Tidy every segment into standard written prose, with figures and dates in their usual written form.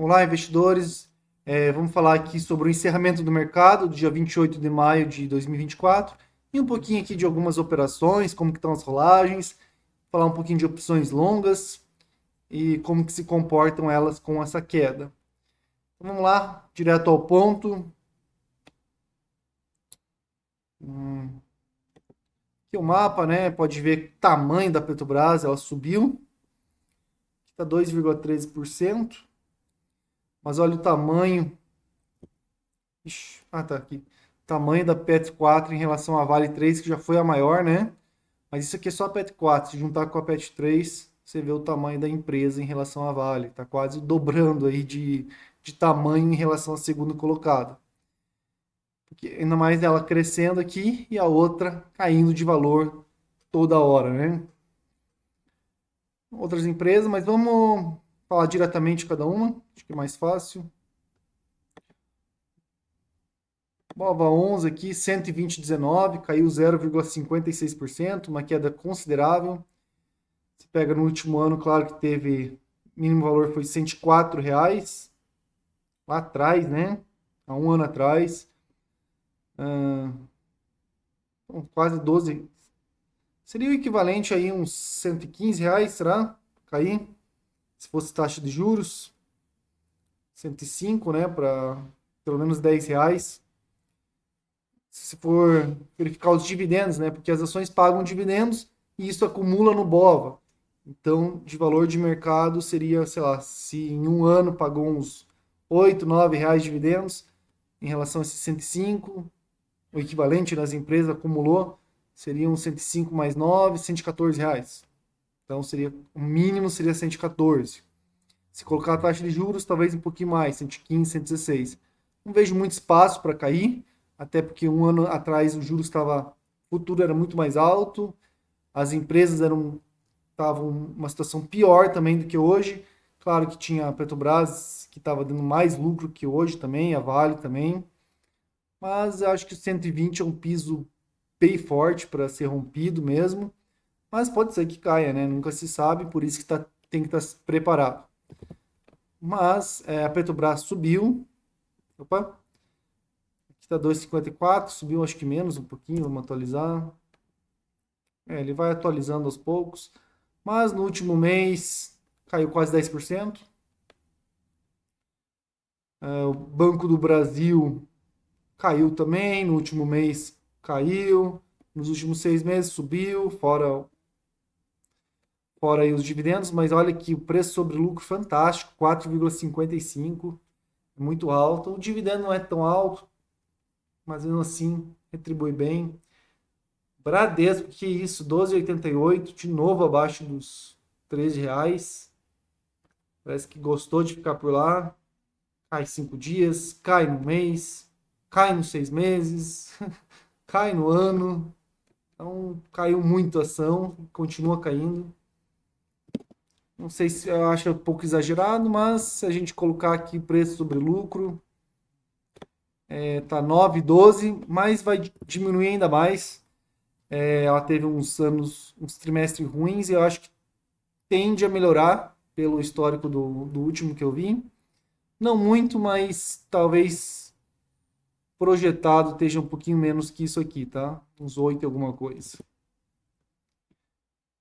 Olá, investidores. Vamos falar aqui sobre o encerramento do mercado do dia 28 de maio de 2024 e um pouquinho aqui de algumas operações, como que estão as rolagens, falar um pouquinho de opções longas e como que se comportam elas com essa queda. Então, vamos lá, direto ao ponto. Aqui o mapa, né? Pode ver o tamanho da Petrobras, ela subiu, está 2,13%, mas olha o tamanho. Ixi, tá aqui. Tamanho da PET 4 em relação à Vale 3, que já foi a maior, né? Mas isso aqui é só a PET 4. Se juntar com a PET 3, você vê o tamanho da empresa em relação à Vale. Está quase dobrando aí de tamanho em relação à segunda colocada. Porque ainda mais ela crescendo aqui e a outra caindo de valor toda hora, né? Outras empresas, mas vamos falar diretamente de cada uma. Acho que é mais fácil. Bova 11 aqui, 120,19, caiu 0,56%, uma queda considerável. Se pega no último ano, claro que teve, mínimo valor foi R$ 104, lá atrás, né? Há um ano atrás. Quase 12. Seria o equivalente aí uns R$ 115, será? Cair. Se fosse taxa de juros. 105, né? Para pelo menos R$ 10. Se for verificar os dividendos, né? Porque as ações pagam dividendos e isso acumula no BOVA. Então, de valor de mercado seria, sei lá, se em um ano pagou uns R$ 8, R$ 9 de dividendos, em relação a esses 105, o equivalente das empresas acumulou, seriam 105 mais 9, R$ 114. Então, seria, o mínimo seria 114. Se colocar a taxa de juros, talvez um pouquinho mais, 115, 116. Não vejo muito espaço para cair, até porque um ano atrás o juros estava, o futuro era muito mais alto, as empresas estavam uma situação pior também do que hoje. Claro que tinha a Petrobras que estava dando mais lucro que hoje também, a Vale também, mas eu acho que o 120 é um piso bem forte para ser rompido mesmo, mas pode ser que caia, né? Nunca se sabe, por isso que tem que estar preparado. Mas a Petrobras subiu. Opa, aqui está 2,54, subiu acho que menos um pouquinho, vamos atualizar. Ele vai atualizando aos poucos, mas no último mês caiu quase 10%. O Banco do Brasil caiu também, no último mês caiu, nos últimos 6 meses subiu, fora aí os dividendos, mas olha que o preço sobre lucro fantástico, 4,55, é muito alto. O dividendo não é tão alto, mas mesmo assim retribui bem. Bradesco, que isso, 12,88, de novo abaixo dos R$ 13. Parece que gostou de ficar por lá. Cai 5 dias, cai no mês, cai nos 6 meses, cai no ano. Então caiu muito a ação, continua caindo. Não sei se eu acho um pouco exagerado, mas se a gente colocar aqui preço sobre lucro, tá 9,12, mas vai diminuir ainda mais. Ela teve uns anos, uns trimestres ruins e eu acho que tende a melhorar pelo histórico do último que eu vi. Não muito, mas talvez projetado esteja um pouquinho menos que isso aqui, tá? Uns 8 alguma coisa.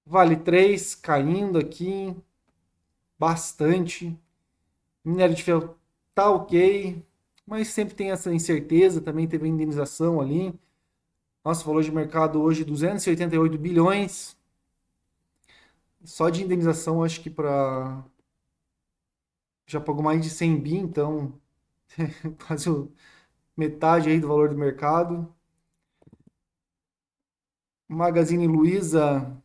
Vale 3 caindo aqui bastante. Minério de ferro tá ok, mas sempre tem essa incerteza, também teve indenização ali. Nosso valor de mercado hoje 288 bilhões. Só de indenização acho que para já pagou mais de 100 bi, então quase metade aí do valor do mercado. Magazine Luiza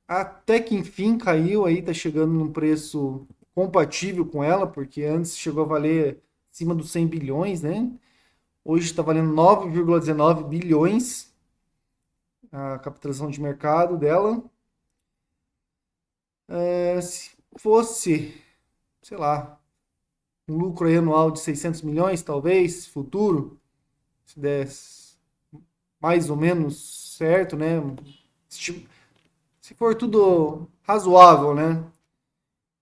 até que enfim caiu aí, tá chegando num preço compatível com ela, porque antes chegou a valer acima dos 100 bilhões, né? Hoje está valendo 9,19 bilhões a capitalização de mercado dela. Se fosse, sei lá, um lucro anual de 600 milhões, talvez, futuro, se desse mais ou menos certo, né? Se for tudo razoável, né?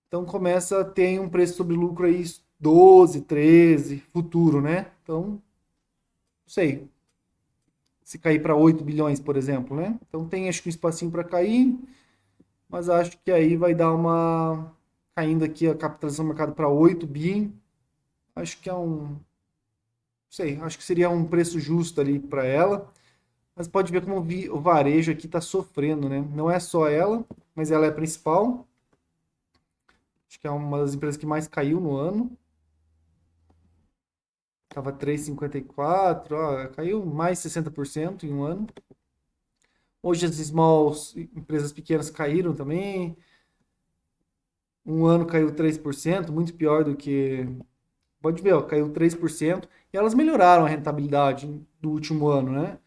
Então começa a ter um preço sobre lucro aí 12, 13, futuro, né? Então, não sei, se cair para 8 bilhões, por exemplo, né? Então tem acho que um espacinho para cair, mas acho que aí vai dar uma caindo aqui a capitalização do mercado para 8 bi. Acho que é não sei, acho que seria um preço justo ali para ela. Mas pode ver como o varejo aqui está sofrendo, né? Não é só ela, mas ela é a principal. Acho que é uma das empresas que mais caiu no ano. Estava 3,54, ó, caiu mais 60% em um ano. Hoje as smalls, empresas pequenas caíram também. Um ano caiu 3%, muito pior do que. Pode ver, ó, caiu 3%. E elas melhoraram a rentabilidade do último ano, né?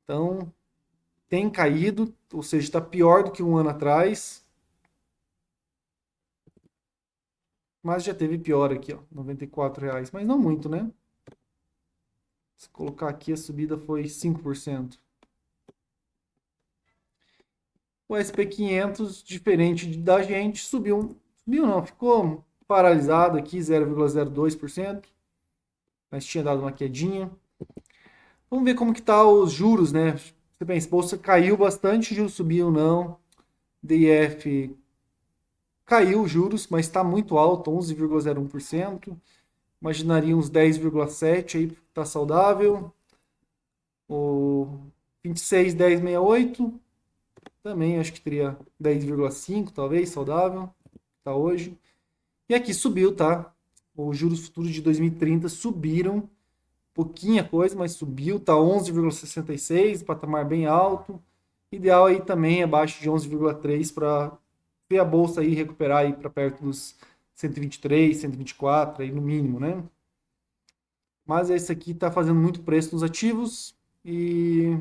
Então, tem caído, ou seja, está pior do que um ano atrás. Mas já teve pior aqui, ó, R$ 94, mas não muito, né? Se colocar aqui, a subida foi 5%. O SP500, diferente da gente, subiu não, ficou paralisado aqui, 0,02%, mas tinha dado uma quedinha. Vamos ver como que tá os juros, né? Você pensa, bolsa caiu bastante, juros subiu não. DIF caiu os juros, mas está muito alto, 11,01%. Imaginaria uns 10,7 aí, tá saudável. O 26,1068 também acho que teria 10,5 talvez, saudável, tá hoje. E aqui subiu, tá? Os juros futuros de 2030 subiram, pouquinha coisa, mas subiu, tá 11,66, patamar bem alto. Ideal aí também abaixo de 11,3 para ver a bolsa aí recuperar aí para perto dos 123, 124 aí no mínimo, né? Mas esse aqui tá fazendo muito preço nos ativos e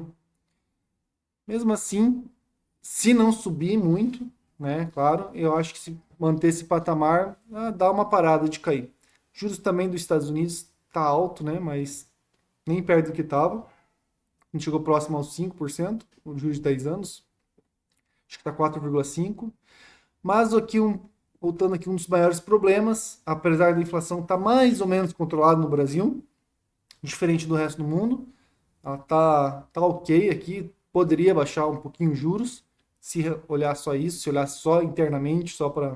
mesmo assim, se não subir muito, né, claro, eu acho que se manter esse patamar, dá uma parada de cair. Juros também dos Estados Unidos tá alto, né, mas nem perto do que estava. A gente chegou próximo aos 5%, o juros de 10 anos. Acho que está 4,5%. Mas aqui, voltando aqui, um dos maiores problemas, apesar da inflação estar mais ou menos controlada no Brasil, diferente do resto do mundo, ela tá ok aqui, poderia baixar um pouquinho os juros, se olhar só isso, se olhar só internamente, só para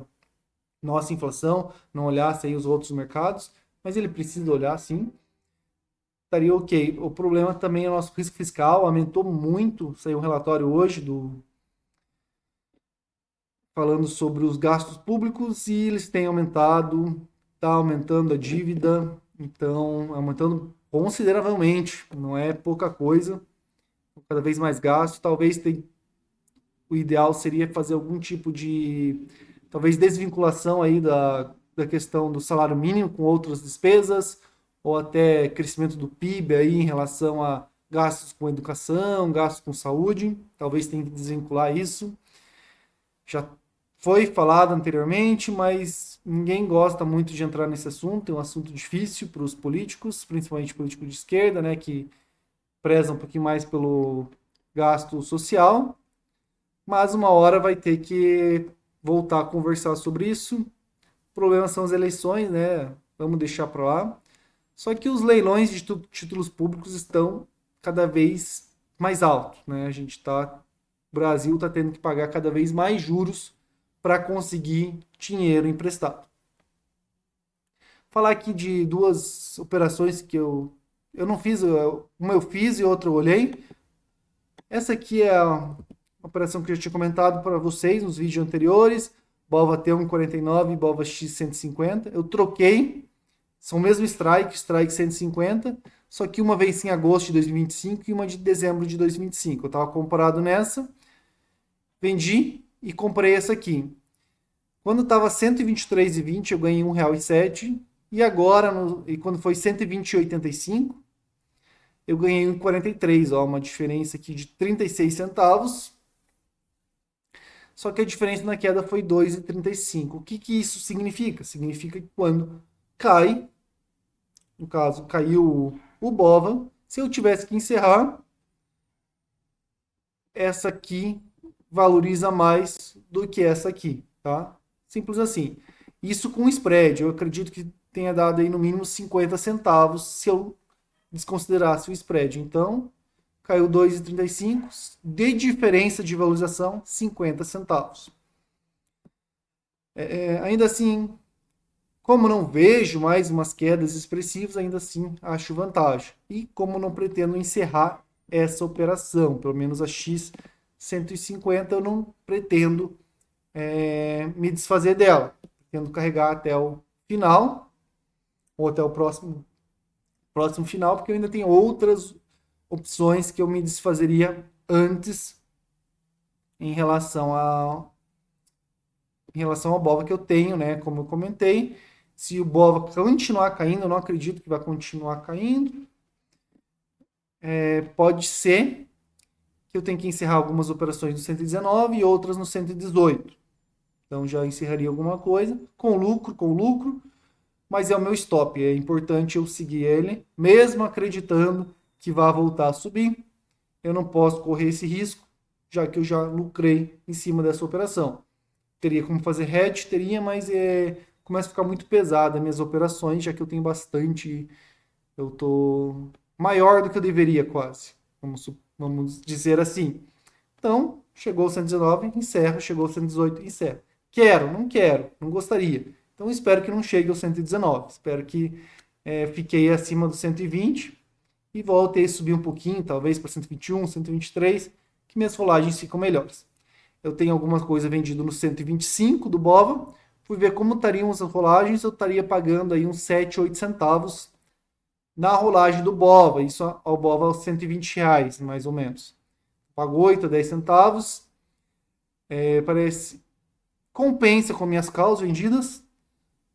nossa inflação, não olhasse aí os outros mercados, mas ele precisa olhar sim, estaria ok. O problema também é o nosso risco fiscal, aumentou muito, saiu um relatório hoje falando sobre os gastos públicos e eles têm aumentado, está aumentando a dívida, então aumentando consideravelmente, não é pouca coisa, cada vez mais gasto, talvez o ideal seria fazer algum tipo de, talvez desvinculação aí da questão do salário mínimo com outras despesas, ou até crescimento do PIB aí em relação a gastos com educação, gastos com saúde, talvez tenha que desvincular isso. Já foi falado anteriormente, mas ninguém gosta muito de entrar nesse assunto, é um assunto difícil para os políticos, principalmente políticos de esquerda, né, que prezam um pouquinho mais pelo gasto social, mas uma hora vai ter que voltar a conversar sobre isso. O problema são as eleições, né? Vamos deixar para lá. Só que os leilões de títulos públicos estão cada vez mais altos, né? O Brasil está tendo que pagar cada vez mais juros para conseguir dinheiro emprestado. Falar aqui de duas operações que eu não fiz, uma eu fiz e outra eu olhei. Essa aqui é a operação que eu já tinha comentado para vocês nos vídeos anteriores. Bova T149 e Bova X150. Eu troquei. São o mesmo strike 150, só que uma vez em agosto de 2025 e uma de dezembro de 2025. Eu estava comprado nessa, vendi e comprei essa aqui. Quando estava R$ 123,20 eu ganhei R$ 1,07. E agora, e quando foi 120,85, eu ganhei 1,43, ó, uma diferença aqui de 36 centavos. Só que a diferença na queda foi 2,35. O que isso significa? Significa que quando cai, no caso, caiu o BOVA, se eu tivesse que encerrar, essa aqui valoriza mais do que essa aqui, tá? Simples assim. Isso com spread. Eu acredito que tenha dado aí no mínimo 50 centavos se eu desconsiderasse o spread. Então, caiu 2,35 de diferença de valorização, 50 centavos. Ainda assim, como não vejo mais umas quedas expressivas, ainda assim acho vantagem. E como não pretendo encerrar essa operação, pelo menos a X150 eu não pretendo me desfazer dela. Pretendo carregar até o final, ou até o próximo final, porque eu ainda tenho outras opções que eu me desfazeria antes em relação ao BOVA que eu tenho, né? Como eu comentei, se o BOVA continuar caindo, eu não acredito que vai continuar caindo. Pode ser que eu tenha que encerrar algumas operações no 119 e outras no 118. Então já encerraria alguma coisa com lucro, mas é o meu stop. É importante eu seguir ele, mesmo acreditando que vai voltar a subir. Eu não posso correr esse risco, já que eu já lucrei em cima dessa operação. Teria como fazer hedge? Teria, mas começa a ficar muito pesada as minhas operações, já que eu tenho bastante. Eu tô maior do que eu deveria, quase. Vamos dizer assim. Então, chegou o 119, encerro. Chegou o 118, encerro. Quero, não quero, não gostaria. Então, espero que não chegue ao 119. Espero que fiquei acima do 120 e volte a subir um pouquinho, talvez para 121, 123, que minhas rolagens ficam melhores. Eu tenho algumas coisas vendidas no 125 do BOVA. Fui ver como estariam as rolagens, eu estaria pagando aí uns 7, 8 centavos na rolagem do BOVA. Isso ao BOVA aos 120 reais, mais ou menos. Pago 8 a 10 centavos. Parece compensa com minhas causas vendidas,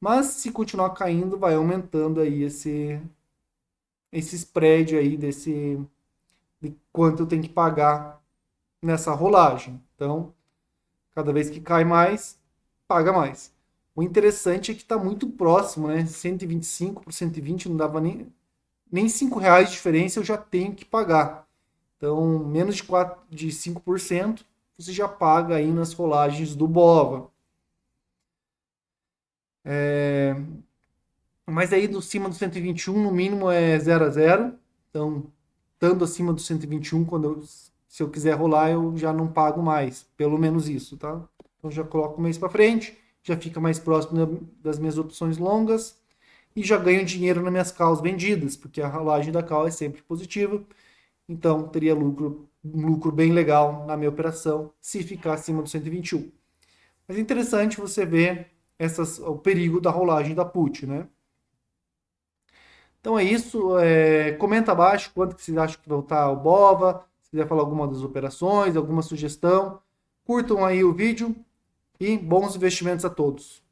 mas se continuar caindo, vai aumentando aí esse spread aí de quanto eu tenho que pagar nessa rolagem. Então, cada vez que cai mais, paga mais. O interessante é que está muito próximo, né? 125 por 120 não dava nem 5 reais de diferença, eu já tenho que pagar. Então, menos de 5% você já paga aí nas rolagens do BOVA. Mas aí, do cima do 121, no mínimo é 0 a 0. Então, estando acima do 121, se eu quiser rolar, eu já não pago mais. Pelo menos isso, tá? Então, já coloco o mês para frente, já fica mais próximo das minhas opções longas e já ganho dinheiro nas minhas calls vendidas, porque a rolagem da call é sempre positiva. Então, teria um lucro bem legal na minha operação se ficar acima do 121. Mas é interessante você ver o perigo da rolagem da put, né? Então é isso. Comenta abaixo quanto que vocês acham que vai estar o BOVA. Se quiser falar alguma das operações, alguma sugestão. Curtam aí o vídeo e bons investimentos a todos.